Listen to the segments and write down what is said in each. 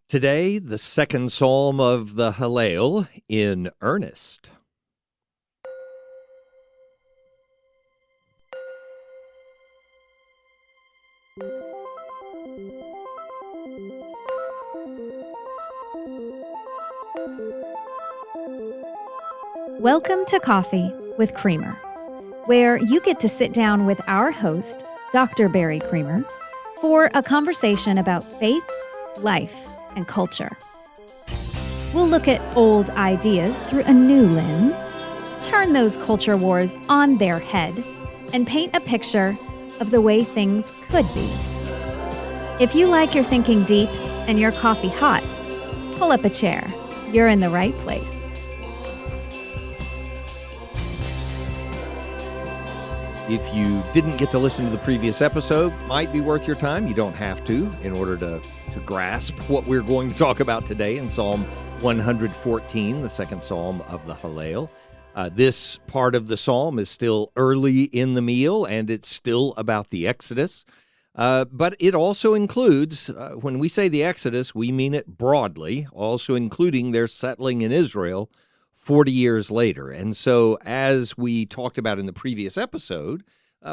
Today, the second psalm of the Hallel in earnest. Welcome to Coffee with Creamer, where you get to sit down with our host, Dr. Barry Creamer, for a conversation about faith, life, and culture. We'll look at old ideas through a new lens, turn those culture wars on their head, and paint a picture of the way things could be. If you like your thinking deep and your coffee hot, pull up a chair. You're in the right place. If you didn't get to listen to the previous episode, might be worth your time. You don't have to in order to grasp what we're going to talk about today in Psalm 114, the second psalm of the Hallel. This part of the psalm is still early in the meal, and it's still about the Exodus. But it also includes, when we say the Exodus, we mean it broadly, also including their settling in Israel 40 years later. And so, as we talked about in the previous episode,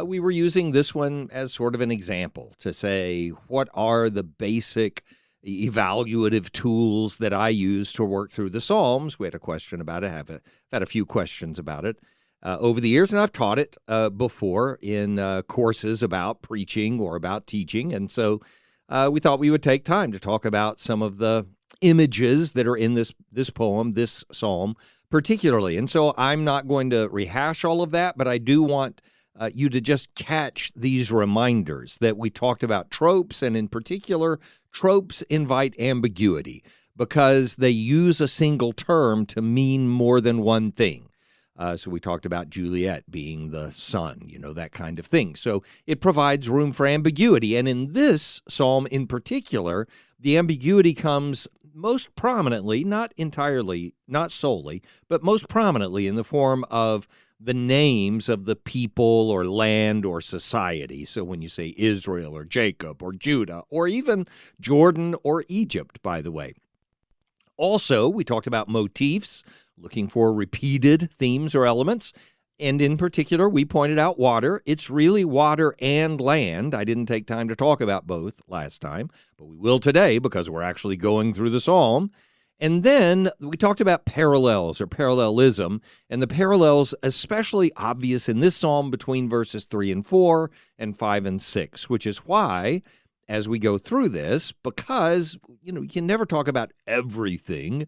we were using this one as sort of an example to say, what are the basic evaluative tools that I use to work through the Psalms? We had a question about it. I've had a few questions about it over the years, and I've taught it before in courses about preaching or about teaching. And so we thought we would take time to talk about some of the images that are in this poem, this psalm particularly. And so I'm not going to rehash all of that, but I do want you to just catch these reminders that we talked about tropes, and in particular, tropes invite ambiguity because they use a single term to mean more than one thing. So we talked about Juliet being the sun, that kind of thing. So it provides room for ambiguity. And in this psalm in particular, the ambiguity comes most prominently, not entirely, not solely, but most prominently in the form of the names of the people or land or society. So when you say Israel or Jacob or Judah or even Jordan or Egypt, by the way. Also, we talked about motifs, looking for repeated themes or elements. And in particular, we pointed out water. It's really water and land. I didn't take time to talk about both last time, but we will today because we're actually going through the psalm. And then we talked about parallels or parallelism, and the parallels especially obvious in this psalm between verses 3 and 4 and 5 and 6, which is why, as we go through this, because, you can never talk about everything,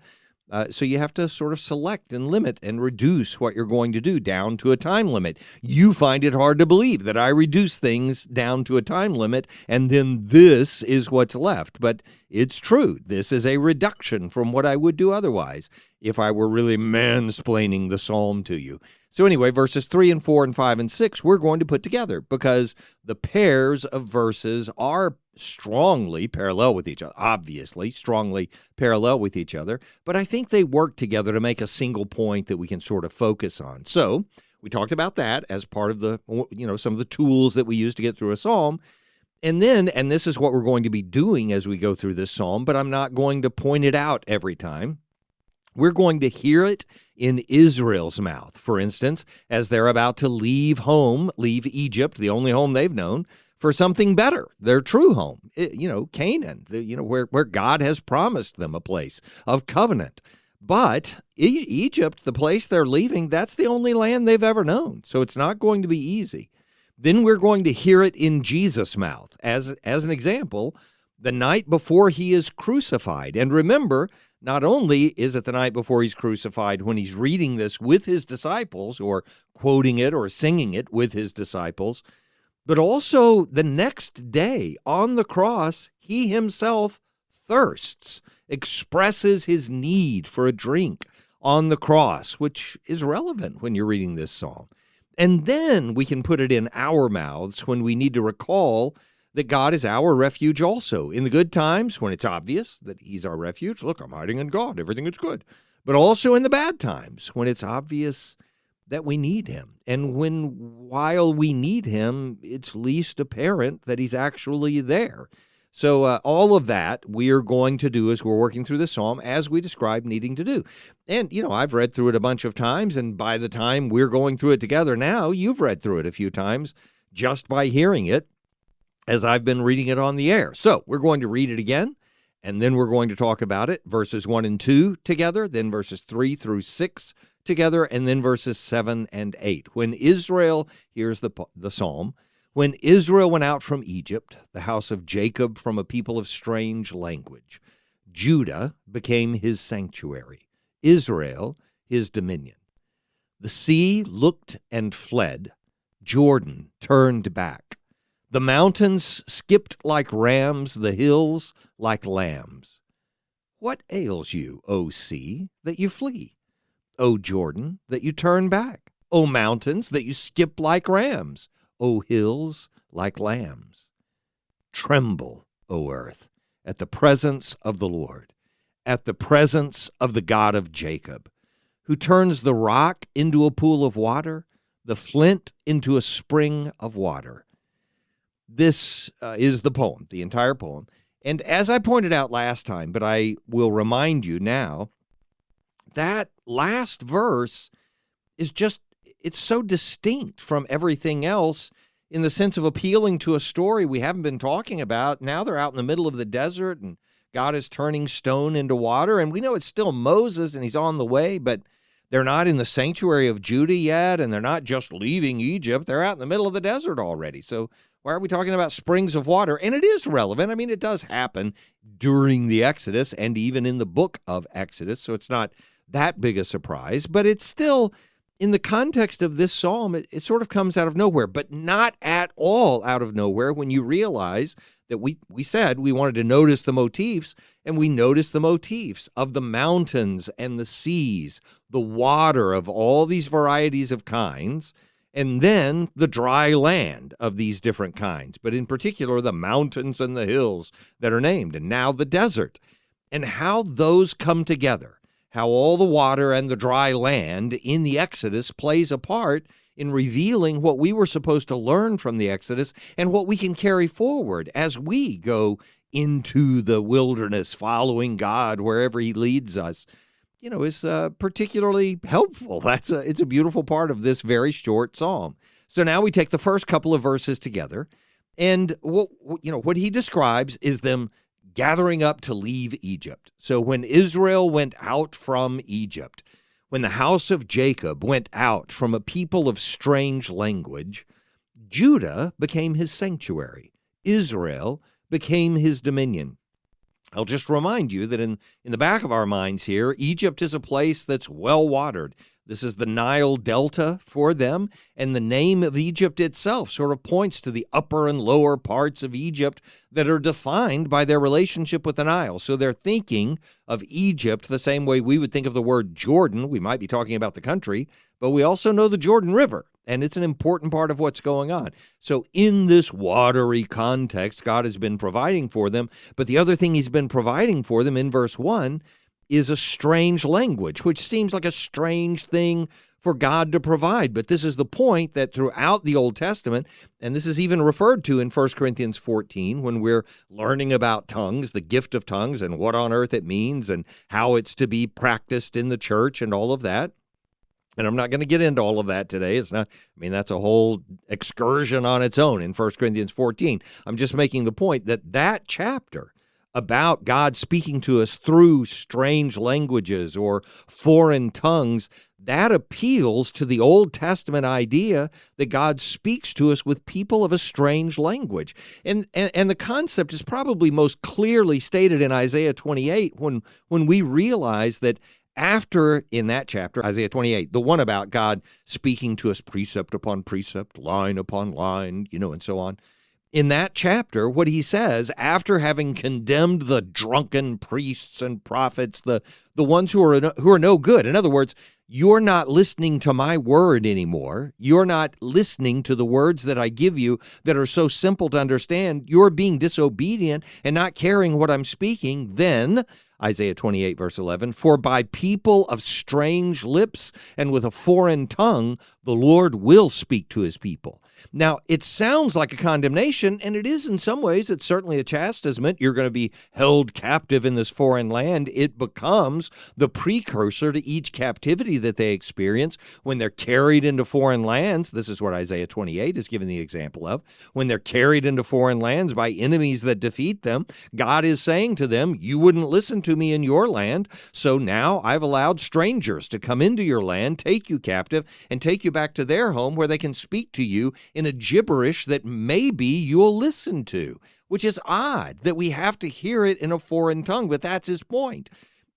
so you have to sort of select and limit and reduce what you're going to do down to a time limit. You find it hard to believe that I reduce things down to a time limit, and then this is what's left. But it's true. This is a reduction from what I would do otherwise if I were really mansplaining the psalm to you. So anyway, verses 3 and 4 and 5 and 6, we're going to put together because the pairs of verses are strongly parallel with each other, obviously strongly parallel with each other, but I think they work together to make a single point that we can sort of focus on. So we talked about that as part of the, some of the tools that we use to get through a psalm. And then, and this is what we're going to be doing as we go through this psalm, but I'm not going to point it out every time. We're going to hear it in Israel's mouth, for instance, as they're about to leave Egypt, the only home they've known, for something better, their true home, Canaan, where God has promised them a place of covenant. But Egypt, the place they're leaving, that's the only land they've ever known. So it's not going to be easy. Then we're going to hear it in Jesus' mouth as an example, the night before he is crucified. And remember, not only is it the night before he's crucified when he's reading this with his disciples or quoting it or singing it with his disciples, but also the next day on the cross, he himself thirsts, expresses his need for a drink on the cross, which is relevant when you're reading this psalm. And then we can put it in our mouths when we need to recall that God is our refuge also. In the good times, when it's obvious that he's our refuge, look, I'm hiding in God, everything is good. But also in the bad times, when it's obvious that we need him. And while we need him, it's least apparent that he's actually there. So all of that we are going to do as we're working through this psalm, as we described needing to do. And, I've read through it a bunch of times, and by the time we're going through it together now, you've read through it a few times just by hearing it as I've been reading it on the air. So we're going to read it again, and then we're going to talk about it, verses 1 and 2 together, then verses 3 through 6 together, and then verses 7 and 8. When Israel, here's the psalm, when Israel went out from Egypt, the house of Jacob from a people of strange language, Judah became his sanctuary, Israel his dominion. The sea looked and fled, Jordan turned back. The mountains skipped like rams, the hills like lambs. What ails you, O sea, that you flee? O Jordan, that you turn back? O mountains, that you skip like rams? O hills, like lambs. Tremble, O earth, at the presence of the Lord, at the presence of the God of Jacob, who turns the rock into a pool of water, the flint into a spring of water. This is the poem, the entire poem. And as I pointed out last time, but I will remind you now, that last verse is it's so distinct from everything else in the sense of appealing to a story we haven't been talking about. Now they're out in the middle of the desert, and God is turning stone into water, and we know it's still Moses, and he's on the way, but they're not in the sanctuary of Judah yet, and they're not just leaving Egypt. They're out in the middle of the desert already. So why are we talking about springs of water? And it is relevant. I mean, it does happen during the Exodus and even in the book of Exodus, so it's not that big a surprise, but it's still, in the context of this psalm, it sort of comes out of nowhere, but not at all out of nowhere when you realize that we said we wanted to notice the motifs, and we notice the motifs of the mountains and the seas, the water of all these varieties of kinds, and then the dry land of these different kinds, but in particular the mountains and the hills that are named, and now the desert, and how those come together. How all the water and the dry land in the Exodus plays a part in revealing what we were supposed to learn from the Exodus and what we can carry forward as we go into the wilderness, following God wherever he leads us, is particularly helpful. It's a beautiful part of this very short psalm. So now we take the first couple of verses together, and what he describes is them gathering up to leave Egypt. So when Israel went out from Egypt, when the house of Jacob went out from a people of strange language, Judah became his sanctuary. Israel became his dominion. I'll just remind you that in the back of our minds here, Egypt is a place that's well-watered. This is the Nile Delta for them, and the name of Egypt itself sort of points to the upper and lower parts of Egypt that are defined by their relationship with the Nile. So they're thinking of Egypt the same way we would think of the word Jordan. We might be talking about the country, but we also know the Jordan River, and it's an important part of what's going on. So in this watery context, God has been providing for them, but the other thing he's been providing for them in verse 1 is a strange language, which seems like a strange thing for God to provide. But this is the point that throughout the Old Testament, and this is even referred to in 1 Corinthians 14, when we're learning about tongues, the gift of tongues, and what on earth it means, and how it's to be practiced in the church, and all of that. And I'm not going to get into all of that today. That's a whole excursion on its own in 1 Corinthians 14. I'm just making the point that chapter about God speaking to us through strange languages or foreign tongues, that appeals to the Old Testament idea that God speaks to us with people of a strange language. And the concept is probably most clearly stated in Isaiah 28 when we realize that after, in that chapter, Isaiah 28, the one about God speaking to us precept upon precept, line upon line, and so on. In that chapter, what he says, after having condemned the drunken priests and prophets, the ones who are no good, in other words, you're not listening to my word anymore. You're not listening to the words that I give you that are so simple to understand. You're being disobedient and not caring what I'm speaking. Then Isaiah 28, verse 11, "For by people of strange lips and with a foreign tongue, the Lord will speak to his people." Now, it sounds like a condemnation, and it is in some ways. It's certainly a chastisement. You're going to be held captive in this foreign land. It becomes the precursor to each captivity that they experience when they're carried into foreign lands. This is what Isaiah 28 is giving the example of. When they're carried into foreign lands by enemies that defeat them, God is saying to them, you wouldn't listen to me in your land, so now I've allowed strangers to come into your land, take you captive, and take you back to their home where they can speak to you in a gibberish that maybe you'll listen to, which is odd that we have to hear it in a foreign tongue, but that's his point.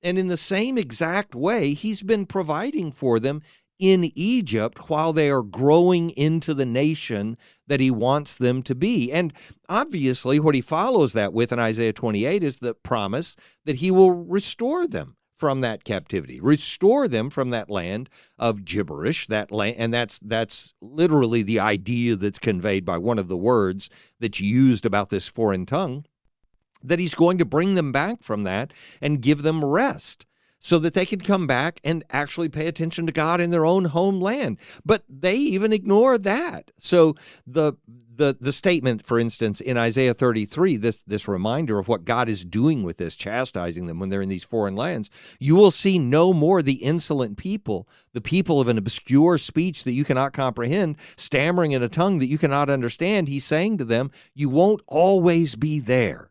And in the same exact way, he's been providing for them in Egypt while they are growing into the nation that he wants them to be. And obviously, what he follows that with in Isaiah 28 is the promise that he will restore them from that captivity, restore them from that land of gibberish, that land, and that's literally the idea that's conveyed by one of the words that's used about this foreign tongue, that he's going to bring them back from that and give them rest so that they can come back and actually pay attention to God in their own homeland. But they even ignore that. So the statement, for instance, in Isaiah 33, this reminder of what God is doing with this, chastising them when they're in these foreign lands, you will see no more the insolent people, the people of an obscure speech that you cannot comprehend, stammering in a tongue that you cannot understand. He's saying to them, you won't always be there.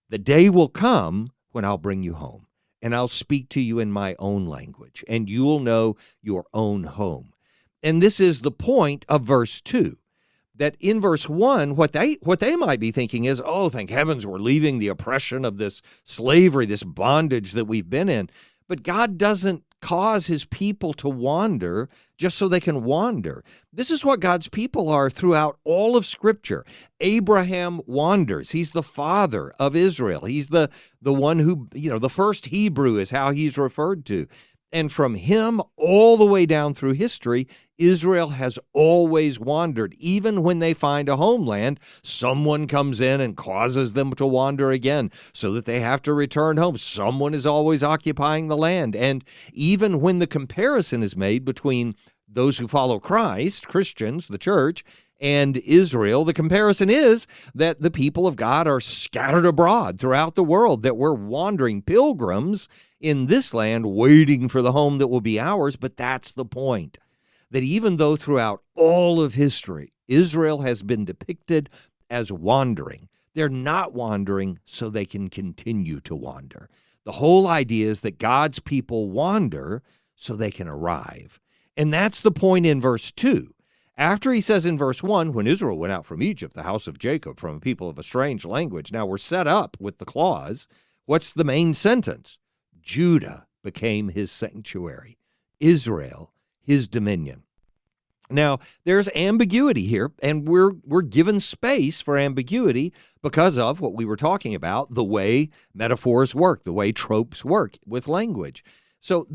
The day will come when I'll bring you home, and I'll speak to you in my own language, and you'll know your own home. And this is the point of verse 2. That in verse 1, what they might be thinking is, oh, thank heavens we're leaving the oppression of this slavery, this bondage that we've been in. But God doesn't cause his people to wander just so they can wander. This is what God's people are throughout all of Scripture. Abraham wanders. He's the father of Israel. He's the one who, the first Hebrew is how he's referred to. And from him all the way down through history, Israel has always wandered. Even when they find a homeland, someone comes in and causes them to wander again so that they have to return home. Someone is always occupying the land. And even when the comparison is made between those who follow Christ, Christians, the church, and Israel, the comparison is that the people of God are scattered abroad throughout the world, that we're wandering pilgrims in this land waiting for the home that will be ours. But that's the point, that even though throughout all of history, Israel has been depicted as wandering, they're not wandering so they can continue to wander. The whole idea is that God's people wander so they can arrive. And that's the point in verse 2. After he says in verse 1, when Israel went out from Egypt, the house of Jacob, from a people of a strange language. Now we're set up with the clause. What's the main sentence? Judah became his sanctuary. Israel, his dominion. Now, there's ambiguity here, and we're given space for ambiguity because of what we were talking about, the way metaphors work, the way tropes work with language. So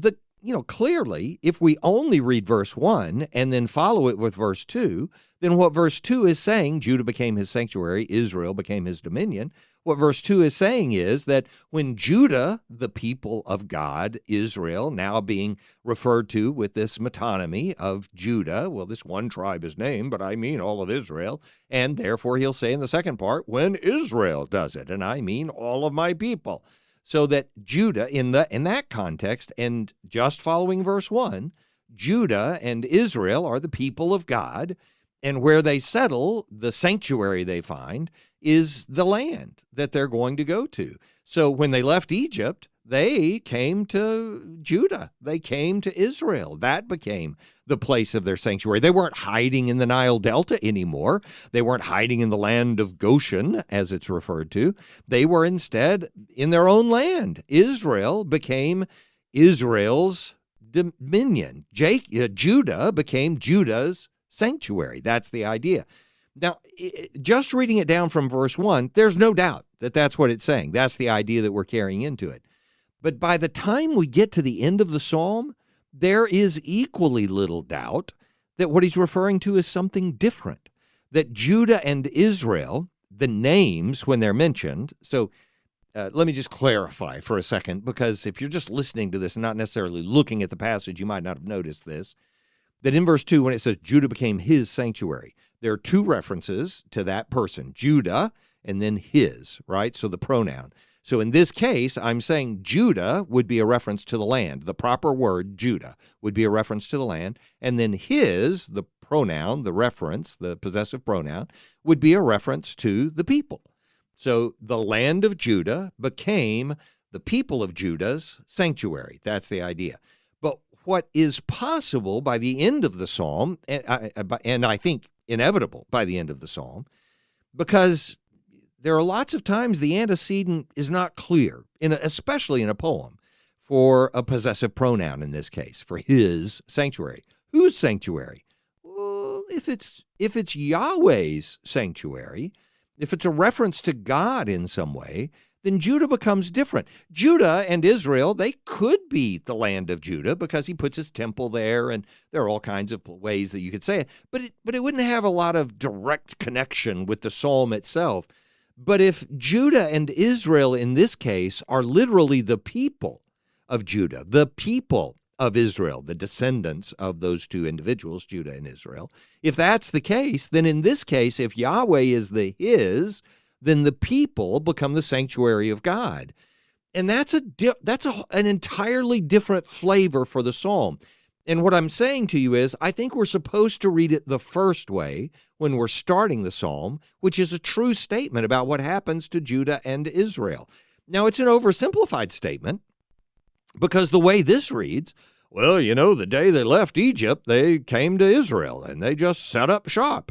clearly, if we only read verse 1 and then follow it with verse 2, then what verse 2 is saying, Judah became his sanctuary, Israel became his dominion. What verse 2 is saying is that when Judah, the people of God, Israel, now being referred to with this metonymy of Judah, well, this one tribe is named, but I mean all of Israel, and therefore he'll say in the second part, when Israel does it, and I mean all of my people. So that Judah, in that context, and just following verse 1, Judah and Israel are the people of God, and where they settle, the sanctuary they find, is the land that they're going to go to. So when they left Egypt, they came to Judah. They came to Israel. That became the place of their sanctuary. They weren't hiding in the Nile Delta anymore. They weren't hiding in the land of Goshen, as it's referred to. They were instead in their own land. Israel became Israel's dominion. Judah became Judah's sanctuary. That's the idea. Now, just reading it down from verse 1, there's no doubt that that's what it's saying. That's the idea that we're carrying into it. But by the time we get to the end of the psalm, there is equally little doubt that what he's referring to is something different, that Judah and Israel, the names when they're mentioned, so let me just clarify for a second, because if you're just listening to this and not necessarily looking at the passage, you might not have noticed this, that in verse 2, when it says Judah became his sanctuary, there are two references to that person, Judah and then his, right? So the pronoun. So in this case, I'm saying Judah would be a reference to the land. The proper word, Judah, would be a reference to the land. And then his, the pronoun, the reference, the possessive pronoun, would be a reference to the people. So the land of Judah became the people of Judah's sanctuary. That's the idea. But what is possible by the end of the psalm, and I think inevitable by the end of the psalm, because there are lots of times the antecedent is not clear, especially in a poem, for a possessive pronoun in this case, for his sanctuary. Whose sanctuary? Well, if it's Yahweh's sanctuary, if it's a reference to God in some way, then Judah becomes different. Judah and Israel, they could be the land of Judah because he puts his temple there, and there are all kinds of ways that you could say it, but it wouldn't have a lot of direct connection with the psalm itself. But if Judah and Israel in this case are literally the people of Judah, the people of Israel, the descendants of those two individuals, Judah and Israel, if that's the case, then in this case, if Yahweh is the his, then the people become the sanctuary of God. And that's an entirely different flavor for the psalm. And what I'm saying to you is, I think we're supposed to read it the first way when we're starting the psalm, which is a true statement about what happens to Judah and Israel. Now, it's an oversimplified statement because the way this reads, well, the day they left Egypt, they came to Israel and they just set up shop.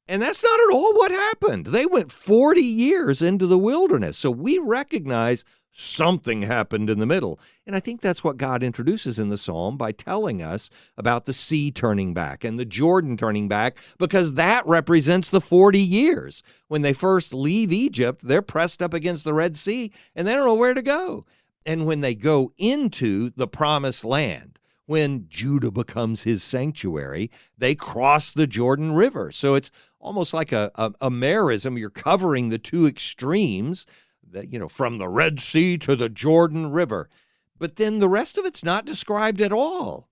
And that's not at all what happened. They went 40 years into the wilderness. So we recognize something happened in the middle. And I think that's what God introduces in the psalm by telling us about the sea turning back and the Jordan turning back, because that represents the 40 years. When they first leave Egypt, they're pressed up against the Red Sea and they don't know where to go. And when they go into the promised land, when Judah becomes his sanctuary, they cross the Jordan River. So it's almost like a merism. You're covering the two extremes, from the Red Sea to the Jordan River. But then the rest of it's not described at all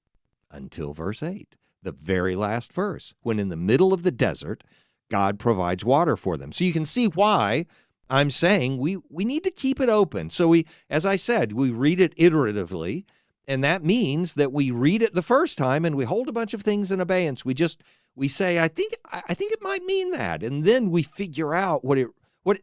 until verse 8, the very last verse, when in the middle of the desert, God provides water for them. So you can see why I'm saying we need to keep it open. So as I said, we read it iteratively, and that means that we read it the first time and we hold a bunch of things in abeyance. We say, I think it might mean that, and then we figure out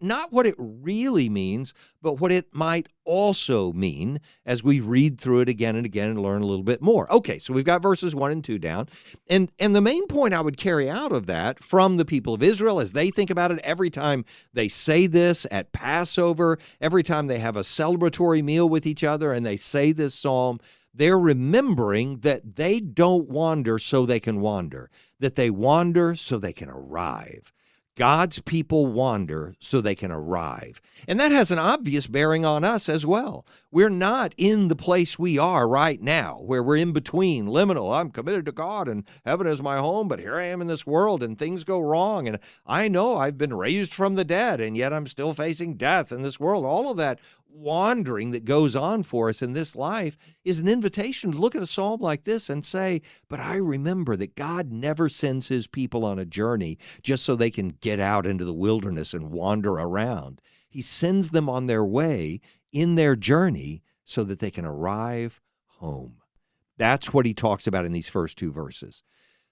not what it really means, but what it might also mean as we read through it again and again and learn a little bit more. Okay, so we've got verses 1 and 2 down. And the main point I would carry out of that from the people of Israel as they think about it every time they say this at Passover, every time they have a celebratory meal with each other and they say this psalm, they're remembering that they don't wander so they can wander, that they wander so they can arrive. God's people wander so they can arrive. And that has an obvious bearing on us as well. We're not in the place we are right now, where we're in between, liminal. I'm committed to God and heaven is my home, but here I am in this world and things go wrong. And I know I've been raised from the dead, and yet I'm still facing death in this world. All of that wandering that goes on for us in this life is an invitation to look at a psalm like this and say, but I remember that God never sends his people on a journey just so they can get out into the wilderness and wander around. He sends them on their way in their journey so that they can arrive home. That's what he talks about in these first two verses.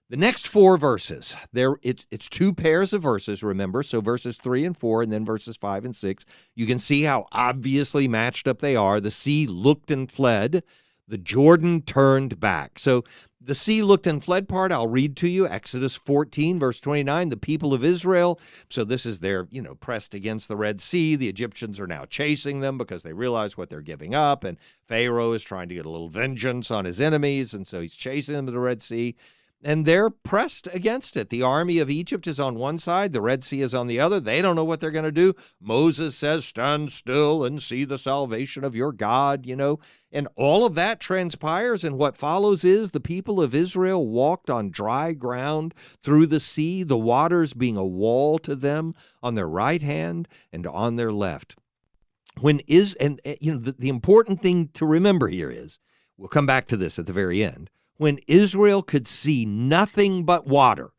The next four verses, it's two pairs of verses, remember, so verses 3 and 4 and then verses 5 and 6. You can see how obviously matched up they are. The sea looked and fled. The Jordan turned back. So the sea looked and fled part, I'll read to you. Exodus 14, verse 29, the people of Israel. So this is their, pressed against the Red Sea. The Egyptians are now chasing them because they realize what they're giving up. And Pharaoh is trying to get a little vengeance on his enemies. And so he's chasing them to the Red Sea. And they're pressed against it. The army of Egypt is on one side. The Red Sea is on the other. They don't know what they're going to do. Moses says, stand still and see the salvation of your God, And all of that transpires, and what follows is the people of Israel walked on dry ground through the sea, the waters being a wall to them on their right hand and on their left. The important thing to remember here is, we'll come back to this at the very end, when Israel could see nothing but water,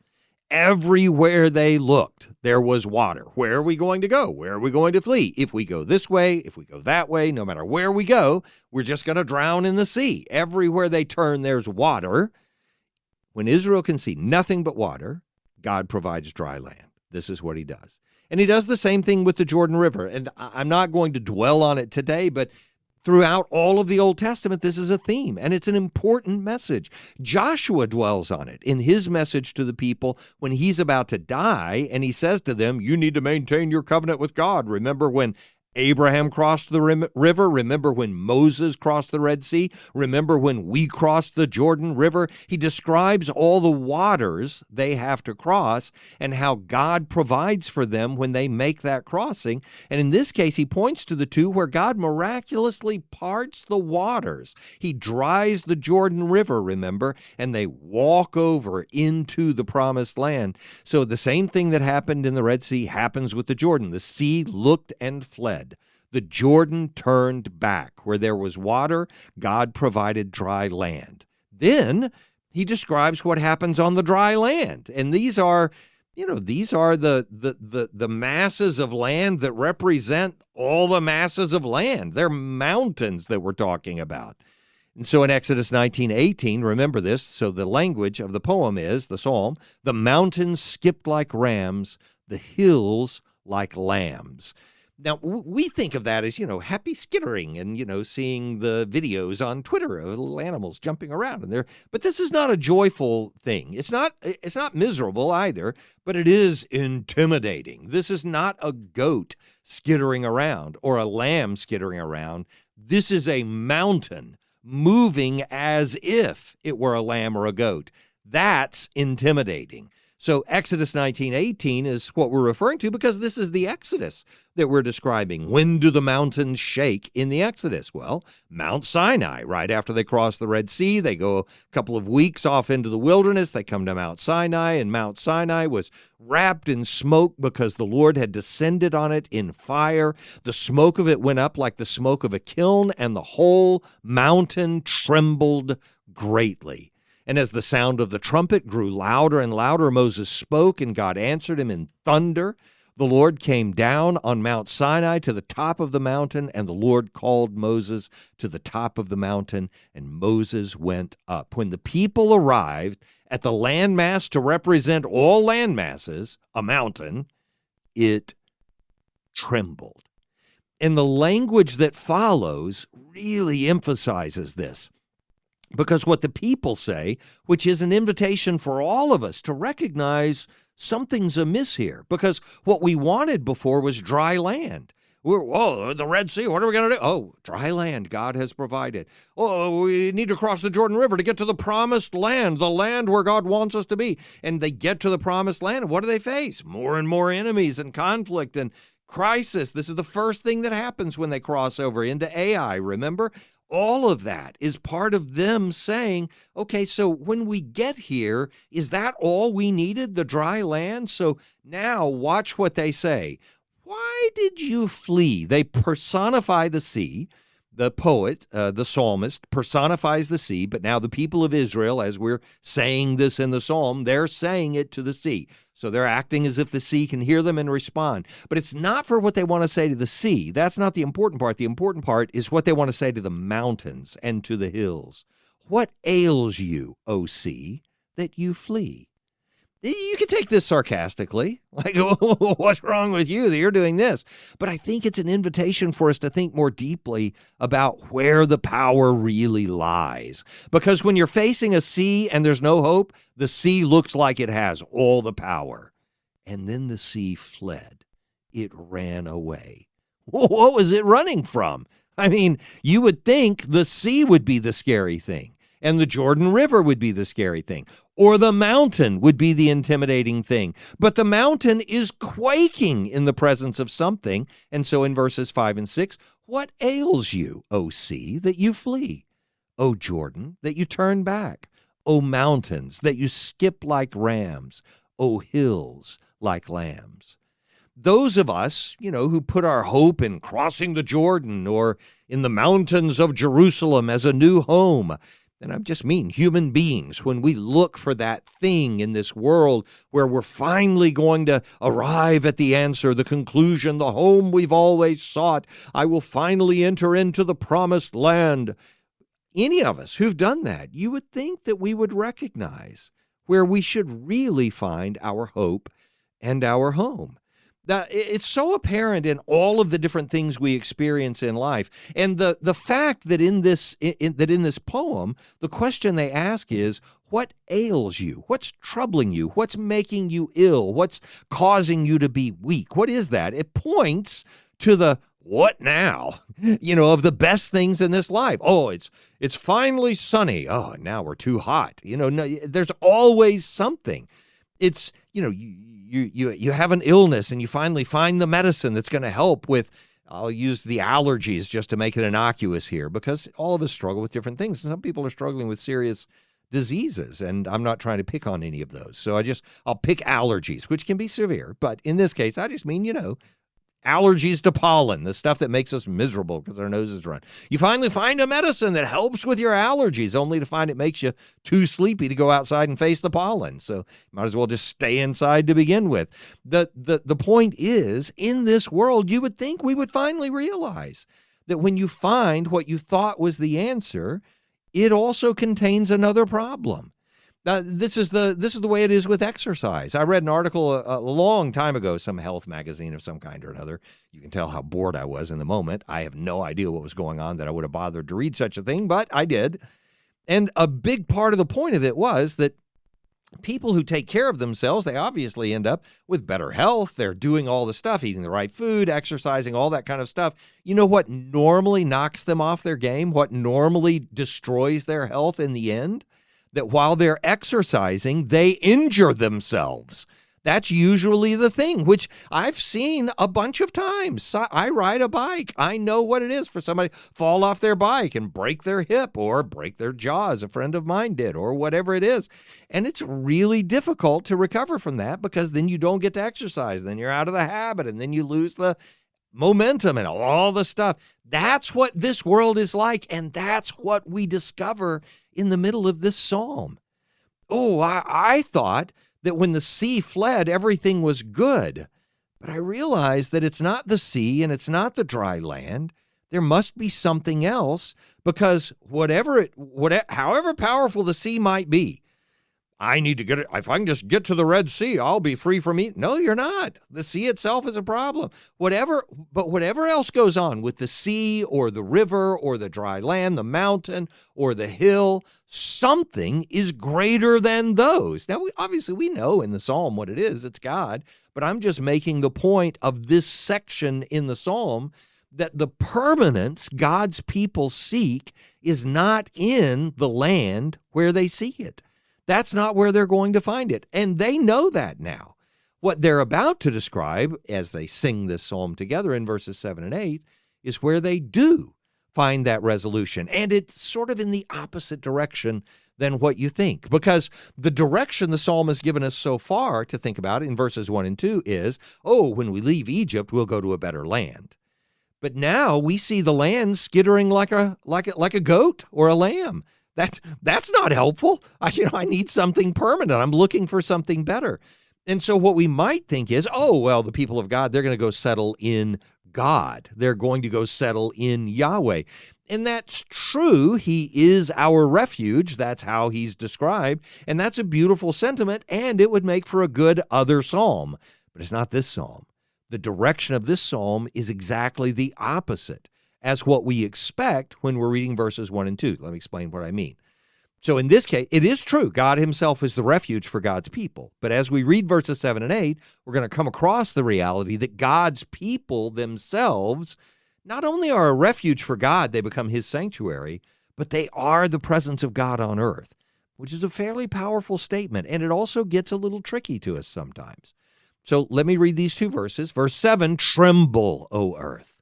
everywhere they looked, there was water. Where are we going to go? Where are we going to flee? If we go this way, if we go that way, no matter where we go, we're just going to drown in the sea. Everywhere they turn, there's water. When Israel can see nothing but water, God provides dry land. This is what he does. And he does the same thing with the Jordan River. And I'm not going to dwell on it today, but throughout all of the Old Testament, this is a theme, and it's an important message. Joshua dwells on it in his message to the people when he's about to die, and he says to them, you need to maintain your covenant with God. Remember when Abraham crossed the river? Remember when Moses crossed the Red Sea? Remember when we crossed the Jordan River? He describes all the waters they have to cross and how God provides for them when they make that crossing. And in this case, he points to the two where God miraculously parts the waters. He dries the Jordan River, remember, and they walk over into the promised land. So the same thing that happened in the Red Sea happens with the Jordan. The sea looked and fled. The Jordan turned back. Where there was water, God provided dry land. Then he describes what happens on the dry land. And these are the masses of land that represent all the masses of land. They're mountains that we're talking about. And so in Exodus 19:18, remember this, so the language of the poem is, the psalm, the mountains skipped like rams, the hills like lambs. Now, we think of that as, happy skittering and, seeing the videos on Twitter of little animals jumping around in there. But this is not a joyful thing. It's not miserable either, but it is intimidating. This is not a goat skittering around or a lamb skittering around. This is a mountain moving as if it were a lamb or a goat. That's intimidating. So Exodus 19:18 is what we're referring to because this is the Exodus that we're describing. When do the mountains shake in the Exodus? Well, Mount Sinai, right after they cross the Red Sea, they go a couple of weeks off into the wilderness. They come to Mount Sinai, and Mount Sinai was wrapped in smoke because the Lord had descended on it in fire. The smoke of it went up like the smoke of a kiln, and the whole mountain trembled greatly. And as the sound of the trumpet grew louder and louder, Moses spoke, and God answered him in thunder. The Lord came down on Mount Sinai to the top of the mountain, and the Lord called Moses to the top of the mountain, and Moses went up. When the people arrived at the landmass to represent all landmasses, a mountain, it trembled. And the language that follows really emphasizes this. Because what the people say, which is an invitation for all of us to recognize something's amiss here. Because what we wanted before was dry land. The Red Sea, what are we going to do? Oh, dry land God has provided. Oh, we need to cross the Jordan River to get to the promised land, the land where God wants us to be. And they get to the promised land, and what do they face? More and more enemies and conflict and crisis. This is the first thing that happens when they cross over into Ai, remember? All of that is part of them saying, okay, so when we get here, is that all we needed, the dry land? So now watch what they say. Why did you flee? They personify the sea. The poet, the psalmist, personifies the sea, but now the people of Israel, as we're saying this in the psalm, they're saying it to the sea. So they're acting as if the sea can hear them and respond. But it's not for what they want to say to the sea. That's not the important part. The important part is what they want to say to the mountains and to the hills. What ails you, O sea, that you flee? You can take this sarcastically, like, what's wrong with you that you're doing this? But I think it's an invitation for us to think more deeply about where the power really lies. Because when you're facing a sea and there's no hope, the sea looks like it has all the power. And then the sea fled. It ran away. What was it running from? I mean, you would think the sea would be the scary thing. And the Jordan River would be the scary thing. Or the mountain would be the intimidating thing. But the mountain is quaking in the presence of something. And so in verses 5 and 6, what ails you, O sea, that you flee? O Jordan, that you turn back? O mountains, that you skip like rams? O hills, like lambs? those of us, who put our hope in crossing the Jordan or in the mountains of Jerusalem as a new home, and I just mean human beings, when we look for that thing in this world where we're finally going to arrive at the answer, the conclusion, the home we've always sought, I will finally enter into the promised land. Any of us who've done that, you would think that we would recognize where we should really find our hope and our home. It's so apparent in all of the different things we experience in life. And the fact that in this poem, the question they ask is, what ails you? What's troubling you? What's making you ill? What's causing you to be weak? What is that? It points to the what now, of the best things in this life. Oh, it's finally sunny. Oh, now we're too hot. No, there's always something. It's, you have an illness and you finally find the medicine that's going to help with, I'll use the allergies just to make it innocuous here, because all of us struggle with different things. Some people are struggling with serious diseases, and I'm not trying to pick on any of those. So I'll pick allergies, which can be severe. But in this case, I just mean, allergies to pollen, the stuff that makes us miserable because our noses run. You finally find a medicine that helps with your allergies, only to find it makes you too sleepy to go outside and face the pollen. So might as well just stay inside to begin with. The point is, in this world, you would think we would finally realize that when you find what you thought was the answer, it also contains another problem. This is the way it is with exercise. I read an article a long time ago, some health magazine of some kind or another. You can tell how bored I was in the moment. I have no idea what was going on that I would have bothered to read such a thing, but I did. And a big part of the point of it was that people who take care of themselves, they obviously end up with better health. They're doing all the stuff, eating the right food, exercising, all that kind of stuff. You know what normally knocks them off their game? What normally destroys their health in the end? That while they're exercising, they injure themselves. That's usually the thing, which I've seen a bunch of times. I ride a bike. I know what it is for somebody to fall off their bike and break their hip or break their jaw, as a friend of mine did, or whatever it is. And it's really difficult to recover from that, because then you don't get to exercise. Then you're out of the habit, and then you lose the momentum and all the stuff. That's what this world is like, and that's what we discover in the middle of this psalm. Oh, I thought that when the sea fled, everything was good. But I realized that it's not the sea and it's not the dry land. There must be something else, because however powerful the sea might be, I need to get it. If I can just get to the Red Sea, I'll be free from eating. No, you're not. The sea itself is a problem. Whatever else goes on with the sea or the river or the dry land, the mountain or the hill, something is greater than those. Now, obviously, we know in the psalm what it is. It's God. But I'm just making the point of this section in the psalm that the permanence God's people seek is not in the land where they seek it. That's not where they're going to find it. And they know that now. What they're about to describe as they sing this psalm together in verses 7 and 8 is where they do find that resolution. And it's sort of in the opposite direction than what you think. Because the direction the psalm has given us so far to think about in verses 1 and 2 is, when we leave Egypt, we'll go to a better land. But now we see the land skittering like a goat or a lamb. That's not helpful. I need something permanent. I'm looking for something better. And so what we might think is, the people of God, they're going to go settle in God. They're going to go settle in Yahweh. And that's true. He is our refuge. That's how he's described. And that's a beautiful sentiment, and it would make for a good other psalm. But it's not this psalm. The direction of this psalm is exactly the opposite as what we expect when we're reading verses 1 and 2. Let me explain what I mean. So in this case, it is true. God himself is the refuge for God's people. But as we read verses 7 and 8, we're going to come across the reality that God's people themselves not only are a refuge for God, they become his sanctuary, but they are the presence of God on earth, which is a fairly powerful statement. And it also gets a little tricky to us sometimes. So let me read these two verses. Verse 7, tremble, O earth,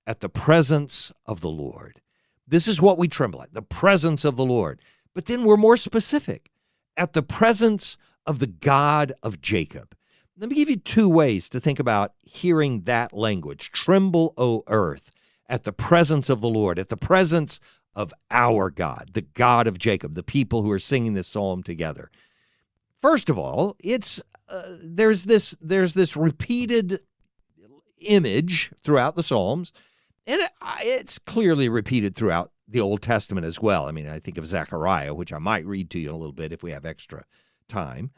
at the presence of the Lord. This is what we tremble at, the presence of the Lord. But then we're more specific, at the presence of the God of Jacob. Let me give you two ways to think about hearing that language. Tremble, O earth, at the presence of the Lord, at the presence of our God, the God of Jacob, the people who are singing this psalm together. First of all, there's this repeated image throughout the Psalms, and it's clearly repeated throughout the Old Testament as well. I mean, I think of Zechariah, which I might read to you in a little bit if we have extra time.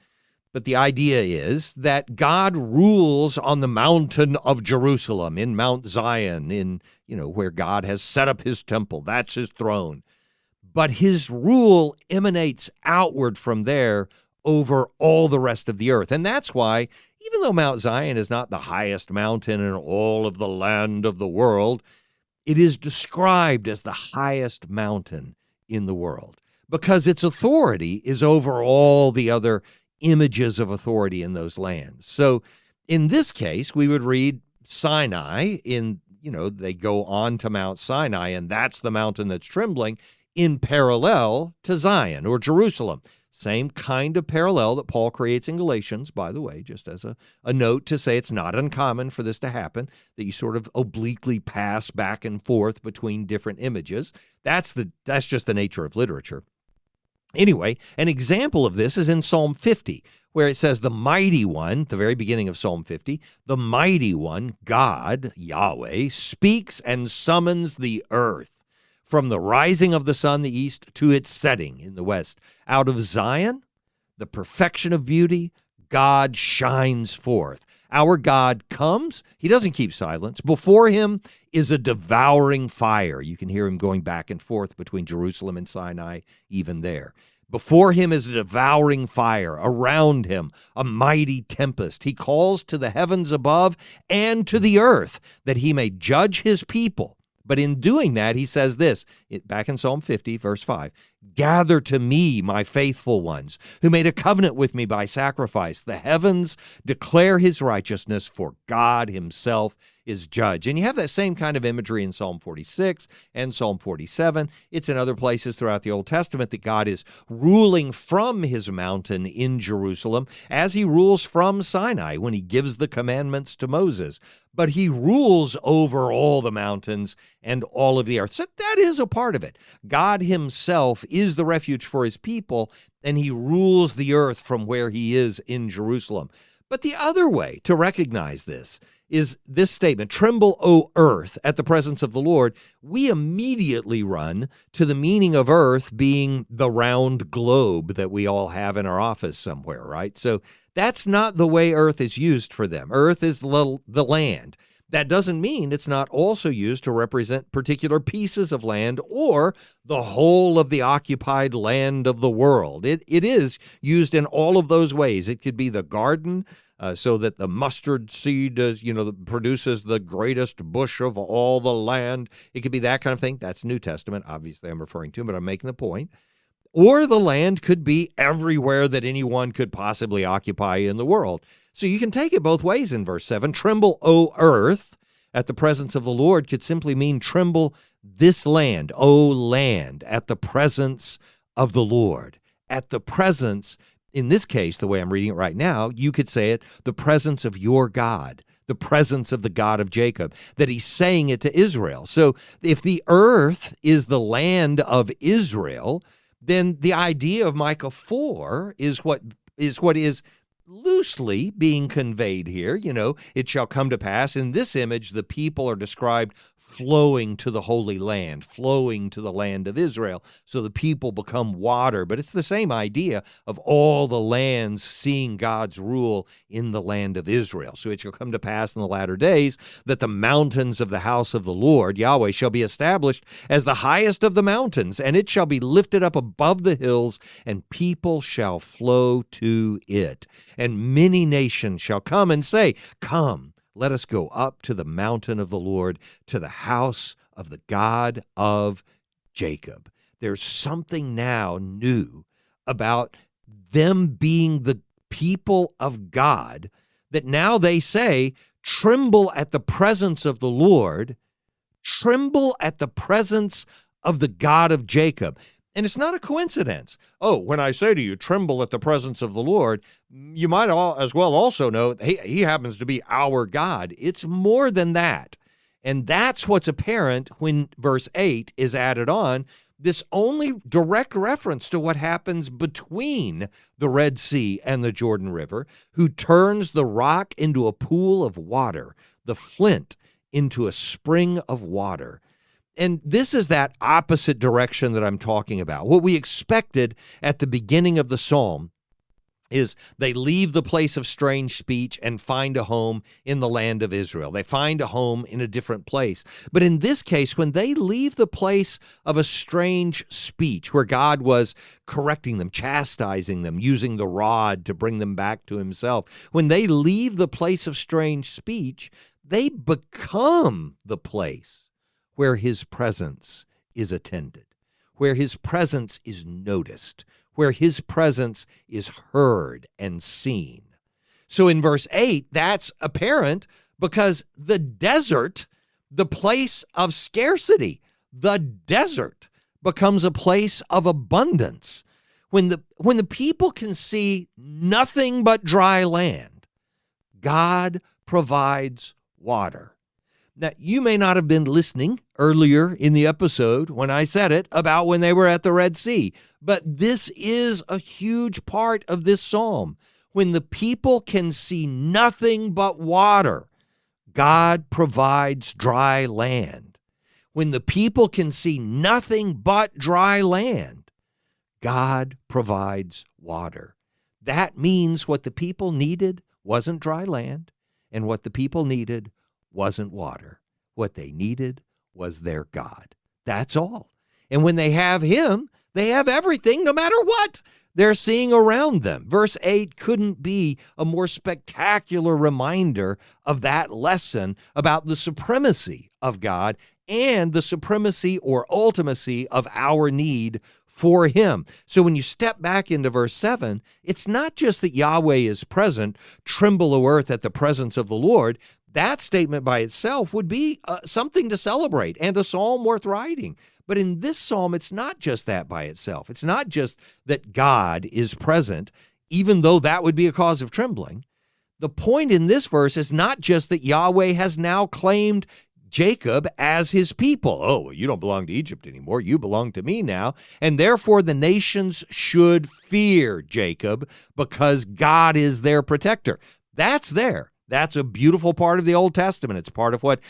But the idea is that God rules on the mountain of Jerusalem, in Mount Zion, where God has set up his temple. That's his throne. But his rule emanates outward from there over all the rest of the earth. And that's why, even though Mount Zion is not the highest mountain in all of the land of the world, it is described as the highest mountain in the world because its authority is over all the other images of authority in those lands. So in this case, we would read Sinai they go on to Mount Sinai, and that's the mountain that's trembling in parallel to Zion or Jerusalem. Same kind of parallel that Paul creates in Galatians, by the way, just as a note to say it's not uncommon for this to happen, that you sort of obliquely pass back and forth between different images. That's just the nature of literature. Anyway, an example of this is in Psalm 50, where it says the mighty one, the very beginning of Psalm 50, the mighty one, God, Yahweh, speaks and summons the earth from the rising of the sun, the east, to its setting in the west. Out of Zion, the perfection of beauty, God shines forth. Our God comes. He doesn't keep silence. Before him is a devouring fire. You can hear him going back and forth between Jerusalem and Sinai, even there. Before him is a devouring fire. Around him, a mighty tempest. He calls to the heavens above and to the earth that he may judge his people. But in doing that, he says this, back in Psalm 50, verse 5, "Gather to me, my faithful ones, who made a covenant with me by sacrifice. The heavens declare his righteousness, for God himself is judge." And you have that same kind of imagery in Psalm 46 and Psalm 47. It's in other places throughout the Old Testament that God is ruling from his mountain in Jerusalem as he rules from Sinai when he gives the commandments to Moses. But he rules over all the mountains and all of the earth. So that is a part of it. God himself is the refuge for his people, and he rules the earth from where he is in Jerusalem. But the other way to recognize this is this statement, "Tremble, O earth, at the presence of the Lord." We immediately run to the meaning of earth being the round globe that we all have in our office somewhere, right? So that's not the way earth is used for them. Earth is the land. That doesn't mean it's not also used to represent particular pieces of land or the whole of the occupied land of the world. It is used in all of those ways. It could be the garden, so that the mustard seed produces the greatest bush of all the land. It could be that kind of thing. That's New Testament, obviously I'm referring to, but I'm making the point. Or the land could be everywhere that anyone could possibly occupy in the world. So you can take it both ways in verse 7. "Tremble, O earth, at the presence of the Lord" could simply mean tremble this land, O land, at the presence of the Lord. At the presence, in this case, the way I'm reading it right now, you could say it, the presence of your God, the presence of the God of Jacob, that he's saying it to Israel. So if the earth is the land of Israel, then the idea of Micah 4 is what is loosely being conveyed here. It shall come to pass. In this image, the people are described flowing to the Holy Land, flowing to the land of Israel. So the people become water. But it's the same idea of all the lands seeing God's rule in the land of Israel. So it shall come to pass in the latter days that the mountains of the house of the Lord, Yahweh, shall be established as the highest of the mountains, and it shall be lifted up above the hills, and people shall flow to it. And many nations shall come and say, "Come, let us go up to the mountain of the Lord, to the house of the God of Jacob." There's something now new about them being the people of God that now they say, "Tremble at the presence of the Lord, tremble at the presence of the God of Jacob." And it's not a coincidence. Oh, when I say to you, tremble at the presence of the Lord, you might as well also know he happens to be our God. It's more than that. And that's what's apparent when verse 8 is added on. This only direct reference to what happens between the Red Sea and the Jordan River, who turns the rock into a pool of water, the flint into a spring of water. And this is that opposite direction that I'm talking about. What we expected at the beginning of the psalm is they leave the place of strange speech and find a home in the land of Israel. They find a home in a different place. But in this case, when they leave the place of a strange speech, where God was correcting them, chastising them, using the rod to bring them back to himself, when they leave the place of strange speech, they become the place where his presence is attended, where his presence is noticed, where his presence is heard and seen. So in verse 8, that's apparent because the desert, the place of scarcity, the desert becomes a place of abundance. When the people can see nothing but dry land, God provides water. Now, you may not have been listening earlier in the episode when I said it about when they were at the Red Sea, but this is a huge part of this psalm. When the people can see nothing but water, God provides dry land. When the people can see nothing but dry land, God provides water. That means what the people needed wasn't dry land, and what the people needed wasn't water. What they needed was their God. That's all. And when they have him, they have everything, no matter what they're seeing around them. Verse 8 couldn't be a more spectacular reminder of that lesson about the supremacy of God and the supremacy or ultimacy of our need for him. So when you step back into verse 7, it's not just that Yahweh is present, tremble, O earth, at the presence of the Lord. That statement by itself would be something to celebrate and a psalm worth writing. But in this psalm, it's not just that by itself. It's not just that God is present, even though that would be a cause of trembling. The point in this verse is not just that Yahweh has now claimed Jacob as his people. Oh, well, you don't belong to Egypt anymore. You belong to me now. And therefore, the nations should fear Jacob because God is their protector. That's there. That's a beautiful part of the Old Testament. It's part of what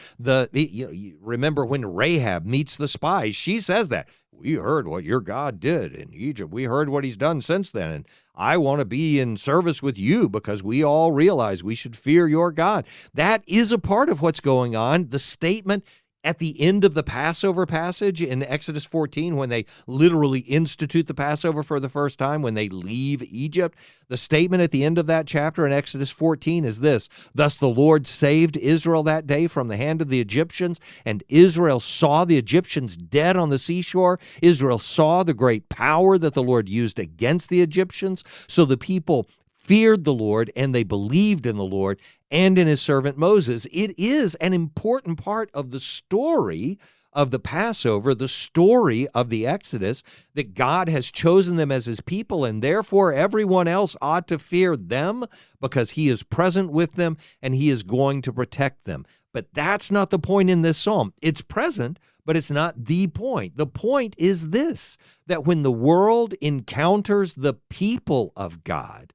you remember when Rahab meets the spies, she says that. We heard what your God did in Egypt. We heard what he's done since then. And I want to be in service with you because we all realize we should fear your God. That is a part of what's going on. The statement at the end of the Passover passage in Exodus 14, when they literally institute the Passover for the first time, when they leave Egypt, the statement at the end of that chapter in Exodus 14 is this: "Thus the Lord saved Israel that day from the hand of the Egyptians, and Israel saw the Egyptians dead on the seashore. Israel saw the great power that the Lord used against the Egyptians. So the people feared the Lord, and they believed in the Lord and in his servant Moses." It is an important part of the story of the Passover, the story of the Exodus, that God has chosen them as his people, and therefore everyone else ought to fear them because he is present with them and he is going to protect them. But that's not the point in this psalm. It's present, but it's not the point. The point is this, that when the world encounters the people of God,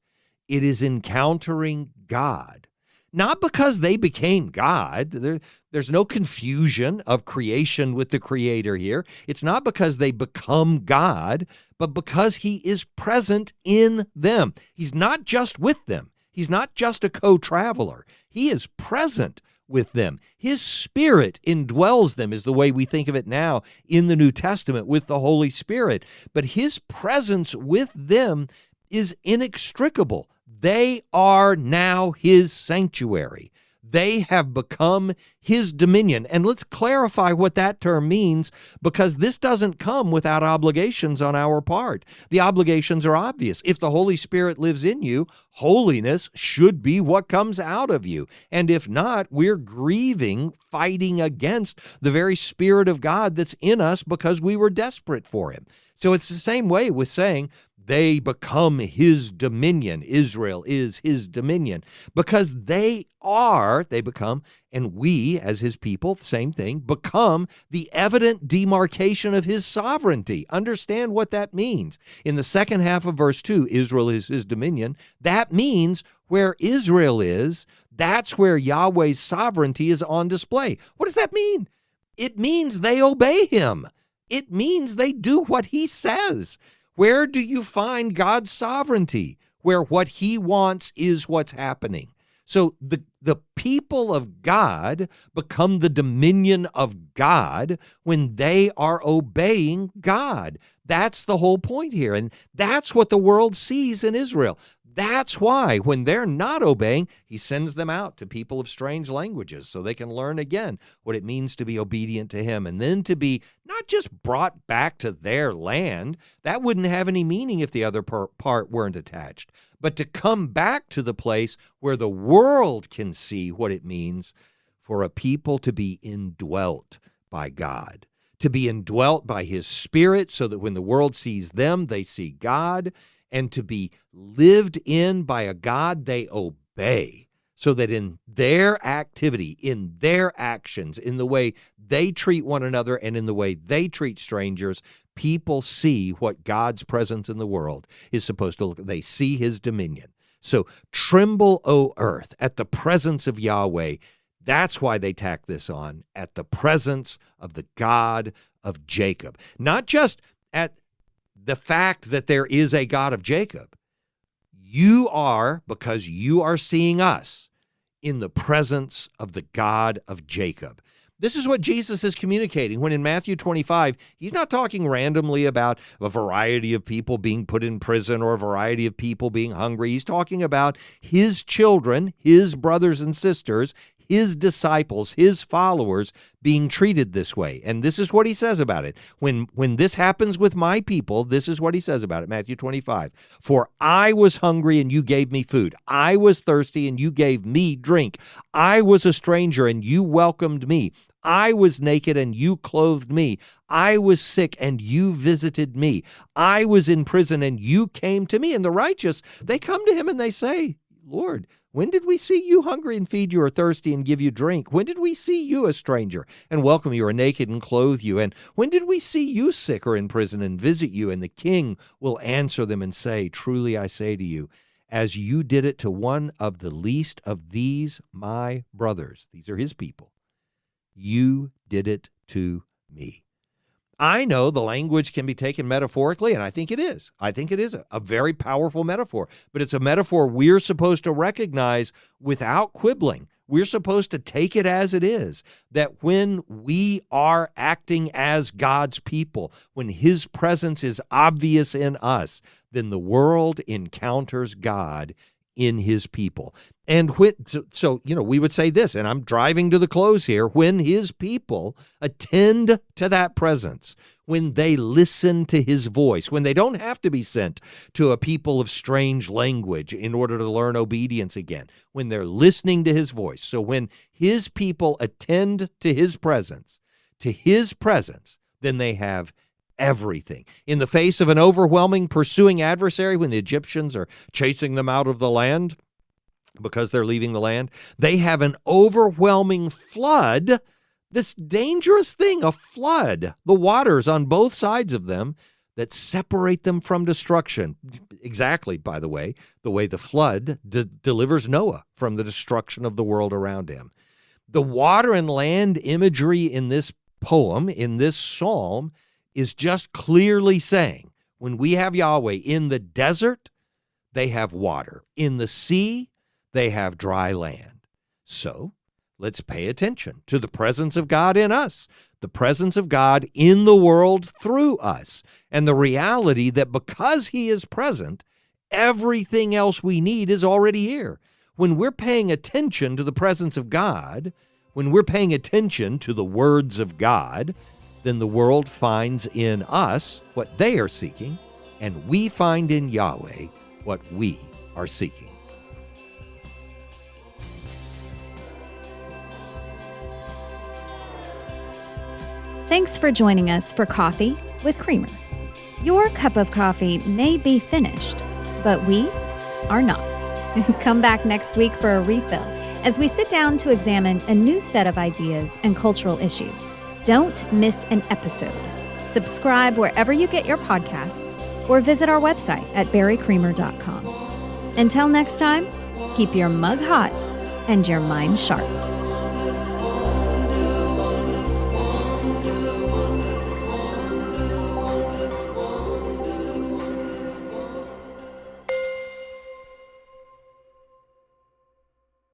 it is encountering God. Not because they became God. There's no confusion of creation with the Creator here. It's not because they become God, but because he is present in them. He's not just with them. He's not just a co-traveler. He is present with them. His Spirit indwells them, is the way we think of it now in the New Testament with the Holy Spirit. But his presence with them is inextricable. They are now his sanctuary. They have become his dominion. And let's clarify what that term means, because this doesn't come without obligations on our part. The obligations are obvious. If the Holy Spirit lives in you, holiness should be what comes out of you. And if not, we're grieving, fighting against the very Spirit of God that's in us because we were desperate for him. So it's the same way with saying, they become his dominion. Israel is his dominion because they become, and we as his people, same thing, become the evident demarcation of his sovereignty. Understand what that means. In the second half of verse 2, Israel is his dominion. That means where Israel is, that's where Yahweh's sovereignty is on display. What does that mean? It means they obey him. It means they do what he says. Where do you find God's sovereignty? Where what he wants is what's happening. So the people of God become the dominion of God when they are obeying God. That's the whole point here. And that's what the world sees in Israel. That's why when they're not obeying, he sends them out to people of strange languages so they can learn again what it means to be obedient to him, and then to be not just brought back to their land. That wouldn't have any meaning if the other part weren't attached. But to come back to the place where the world can see what it means for a people to be indwelt by God, to be indwelt by his Spirit so that when the world sees them, they see God, and to be lived in by a God they obey, so that in their activity, in their actions, in the way they treat one another and in the way they treat strangers, people see what God's presence in the world is supposed to look like. They see his dominion. So tremble, O earth, at the presence of Yahweh. That's why they tack this on, at the presence of the God of Jacob. Not just at the fact that there is a God of Jacob. You are, because you are seeing us, in the presence of the God of Jacob. This is what Jesus is communicating when in Matthew 25, he's not talking randomly about a variety of people being put in prison or a variety of people being hungry. He's talking about his children, his brothers and sisters, his disciples, his followers being treated this way. And this is what he says about it. When this happens with my people, this is what he says about it, Matthew 25. For I was hungry and you gave me food. I was thirsty and you gave me drink. I was a stranger and you welcomed me. I was naked and you clothed me. I was sick and you visited me. I was in prison and you came to me. And the righteous, they come to him and they say, Lord, when did we see you hungry and feed you, or thirsty and give you drink? When did we see you a stranger and welcome you, or naked and clothe you? And when did we see you sick or in prison and visit you? And the king will answer them and say, truly I say to you, as you did it to one of the least of these my brothers, these are his people, you did it to me. I know the language can be taken metaphorically, and I think it is. I think it is a very powerful metaphor, but it's a metaphor we're supposed to recognize without quibbling. We're supposed to take it as it is, that when we are acting as God's people, when his presence is obvious in us, then the world encounters God in his people. And so we would say this, and I'm driving to the close here, when his people attend to that presence, when they listen to his voice, when they don't have to be sent to a people of strange language in order to learn obedience again, when they're listening to his voice. So when his people attend to his presence, then they have everything. In the face of an overwhelming pursuing adversary, when the Egyptians are chasing them out of the land because they're leaving the land, they have an overwhelming flood, this dangerous thing, a flood, the waters on both sides of them that separate them from destruction. Exactly, by the way the flood delivers Noah from the destruction of the world around him. The water and land imagery in this poem, in this psalm, is just clearly saying, when we have Yahweh in the desert, they have water. In the sea, they have dry land. So let's pay attention to the presence of God in us, the presence of God in the world through us, and the reality that because he is present, everything else we need is already here. when we're paying attention to the presence of God, when we're paying attention to the words of God, then the world finds in us what they are seeking, and we find in Yahweh what we are seeking. Thanks for joining us for Coffee with Creamer. Your cup of coffee may be finished, but we are not. Come back next week for a refill as we sit down to examine a new set of ideas and cultural issues. Don't miss an episode. Subscribe wherever you get your podcasts or visit our website at barrycreamer.com. Until next time, keep your mug hot and your mind sharp.